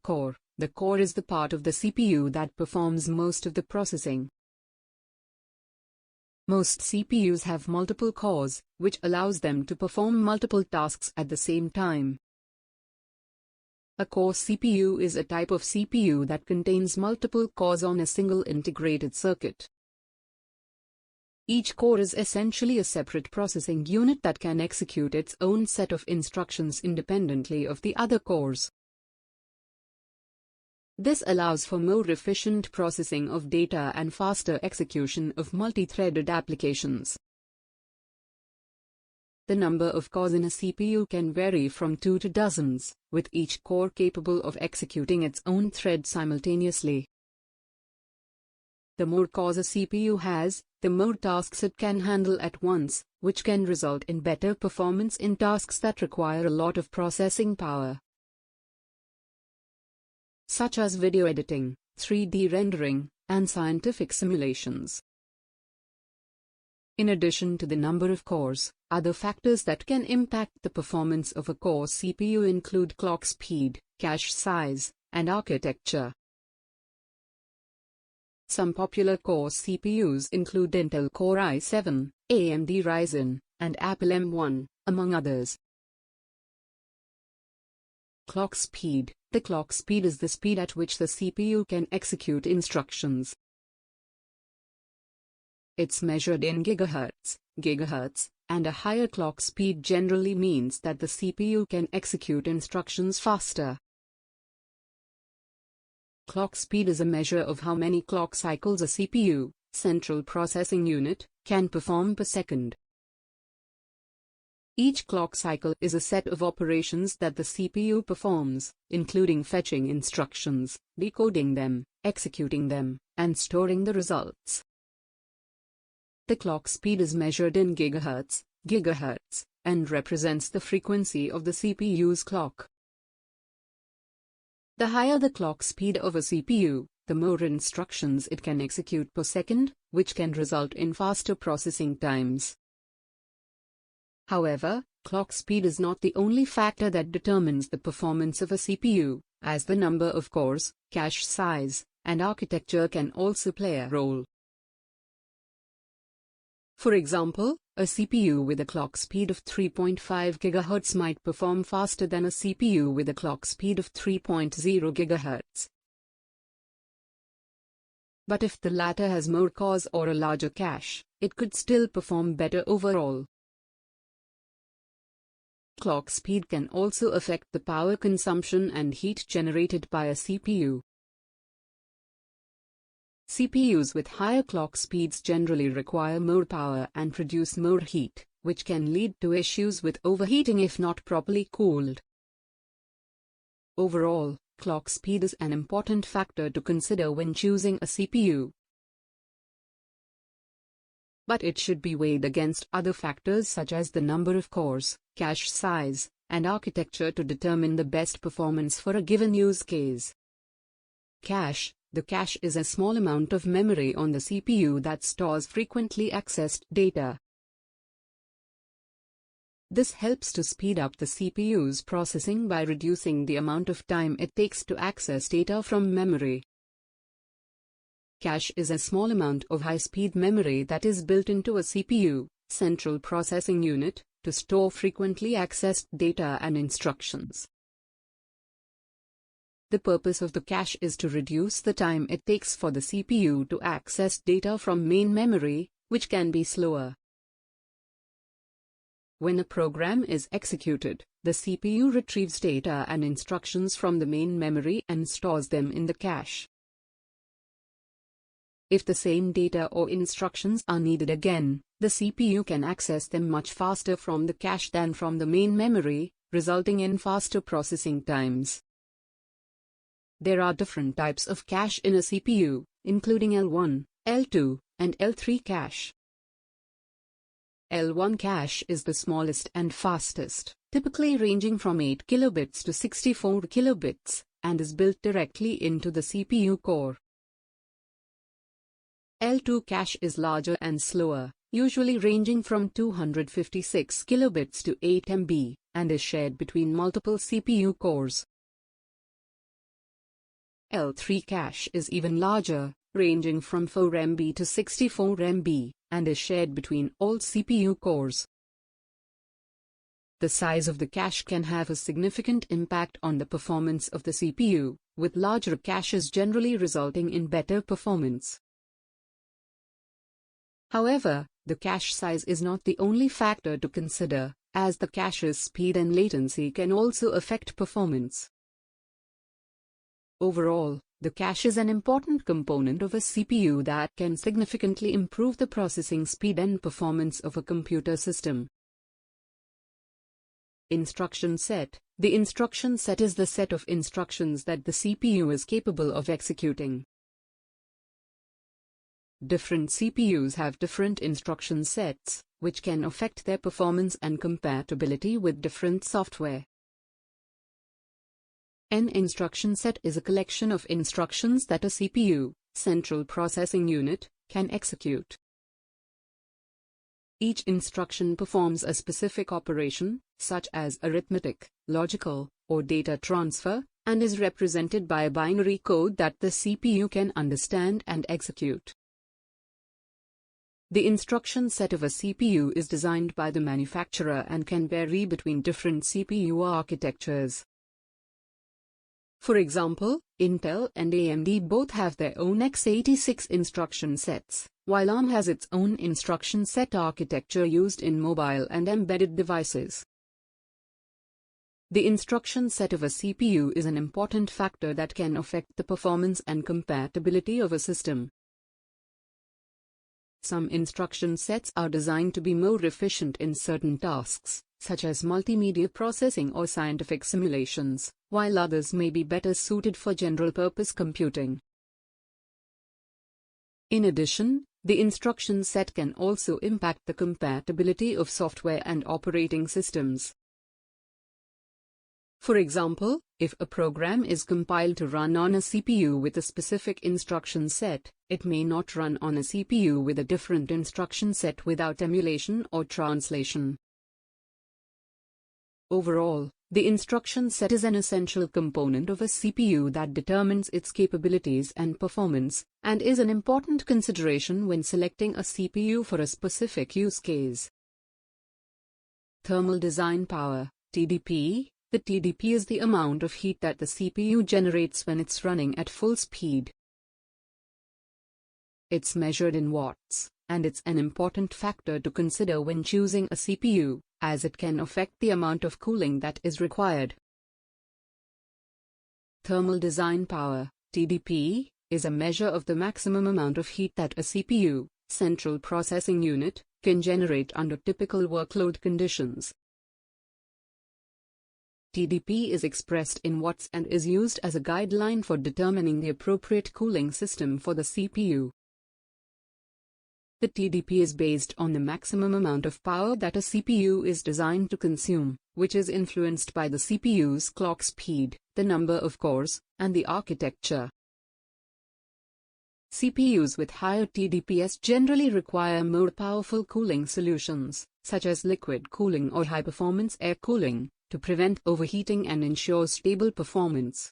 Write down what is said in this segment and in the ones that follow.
Core. The core is the part of the CPU that performs most of the processing. Most CPUs have multiple cores, which allows them to perform multiple tasks at the same time. A core CPU is a type of CPU that contains multiple cores on a single integrated circuit. Each core is essentially a separate processing unit that can execute its own set of instructions independently of the other cores. This allows for more efficient processing of data and faster execution of multi-threaded applications. The number of cores in a CPU can vary from 2 to dozens, with each core capable of executing its own thread simultaneously. The more cores a CPU has, the more tasks it can handle at once, which can result in better performance in tasks that require a lot of processing power, such as video editing, 3D rendering, and scientific simulations. In addition to the number of cores, other factors that can impact the performance of a core CPU include clock speed, cache size, and architecture. Some popular core CPUs include Intel Core i7, AMD Ryzen, and Apple M1, among others. Clock speed. The clock speed is the speed at which the CPU can execute instructions. It's measured in gigahertz, and a higher clock speed generally means that the CPU can execute instructions faster. Clock speed is a measure of how many clock cycles a CPU, central processing unit, can perform per second. Each clock cycle is a set of operations that the CPU performs, including fetching instructions, decoding them, executing them, and storing the results. The clock speed is measured in gigahertz, and represents the frequency of the CPU's clock. The higher the clock speed of a CPU, the more instructions it can execute per second, which can result in faster processing times. However, clock speed is not the only factor that determines the performance of a CPU, as the number of cores, cache size, and architecture can also play a role. For example, a CPU with a clock speed of 3.5 GHz might perform faster than a CPU with a clock speed of 3.0 GHz. But if the latter has more cores or a larger cache, it could still perform better overall. Clock speed can also affect the power consumption and heat generated by a CPU. CPUs with higher clock speeds generally require more power and produce more heat, which can lead to issues with overheating if not properly cooled. Overall, clock speed is an important factor to consider when choosing a CPU. But it should be weighed against other factors such as the number of cores, cache size, and architecture to determine the best performance for a given use case. Cache. The cache is a small amount of memory on the CPU that stores frequently accessed data. This helps to speed up the CPU's processing by reducing the amount of time it takes to access data from memory. Cache is a small amount of high-speed memory that is built into a CPU, central processing unit, to store frequently accessed data and instructions. The purpose of the cache is to reduce the time it takes for the CPU to access data from main memory, which can be slower. When a program is executed, the CPU retrieves data and instructions from the main memory and stores them in the cache. If the same data or instructions are needed again, the CPU can access them much faster from the cache than from the main memory, resulting in faster processing times. There are different types of cache in a CPU, including L1, L2, and L3 cache. L1 cache is the smallest and fastest, typically ranging from 8 kilobits to 64 kilobits, and is built directly into the CPU core. L2 cache is larger and slower, usually ranging from 256 kilobits to 8 MB, and is shared between multiple CPU cores. L3 cache is even larger, ranging from 4 MB to 64 MB, and is shared between all CPU cores. The size of the cache can have a significant impact on the performance of the CPU, with larger caches generally resulting in better performance. However, the cache size is not the only factor to consider, as the cache's speed and latency can also affect performance. Overall, the cache is an important component of a CPU that can significantly improve the processing speed and performance of a computer system. Instruction set. The instruction set is the set of instructions that the CPU is capable of executing. Different CPUs have different instruction sets, which can affect their performance and compatibility with different software. An instruction set is a collection of instructions that a CPU, central processing unit, can execute. Each instruction performs a specific operation, such as arithmetic, logical, or data transfer, and is represented by a binary code that the CPU can understand and execute. The instruction set of a CPU is designed by the manufacturer and can vary between different CPU architectures. For example, Intel and AMD both have their own x86 instruction sets, while ARM has its own instruction set architecture used in mobile and embedded devices. The instruction set of a CPU is an important factor that can affect the performance and compatibility of a system. Some instruction sets are designed to be more efficient in certain tasks, such as multimedia processing or scientific simulations, while others may be better suited for general-purpose computing. In addition, the instruction set can also impact the compatibility of software and operating systems. For example, if a program is compiled to run on a CPU with a specific instruction set, it may not run on a CPU with a different instruction set without emulation or translation. Overall, the instruction set is an essential component of a CPU that determines its capabilities and performance, and is an important consideration when selecting a CPU for a specific use case. Thermal design power, TDP. The TDP is the amount of heat that the CPU generates when it's running at full speed. It's measured in watts, and it's an important factor to consider when choosing a CPU, as it can affect the amount of cooling that is required. Thermal design power, TDP, is a measure of the maximum amount of heat that a CPU, central processing unit, can generate under typical workload conditions. TDP is expressed in watts and is used as a guideline for determining the appropriate cooling system for the CPU. The TDP is based on the maximum amount of power that a CPU is designed to consume, which is influenced by the CPU's clock speed, the number of cores, and the architecture. CPUs with higher TDPs generally require more powerful cooling solutions, such as liquid cooling or high-performance air cooling, to prevent overheating and ensure stable performance.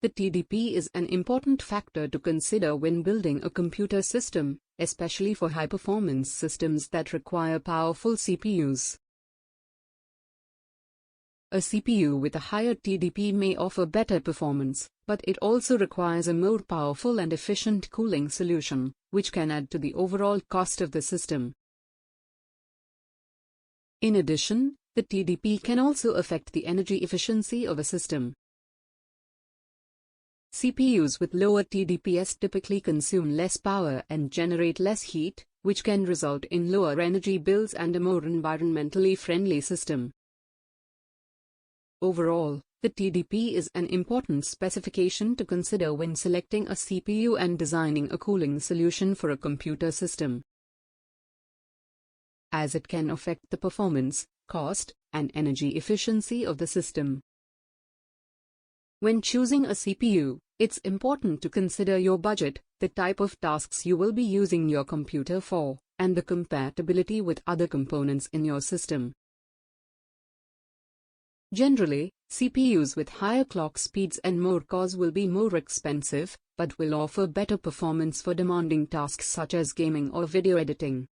The TDP is an important factor to consider when building a computer system, especially for high-performance systems that require powerful CPUs. A CPU with a higher TDP may offer better performance, but it also requires a more powerful and efficient cooling solution, which can add to the overall cost of the system. In addition, the TDP can also affect the energy efficiency of a system. CPUs with lower TDPs typically consume less power and generate less heat, which can result in lower energy bills and a more environmentally friendly system. Overall, The TDP is an important specification to consider when selecting a CPU and designing a cooling solution for a computer system, as it can affect the performance, cost, and energy efficiency of the system. When choosing a CPU, it's important to consider your budget, the type of tasks you will be using your computer for, and the compatibility with other components in your system. Generally, CPUs with higher clock speeds and more cores will be more expensive, but will offer better performance for demanding tasks such as gaming or video editing.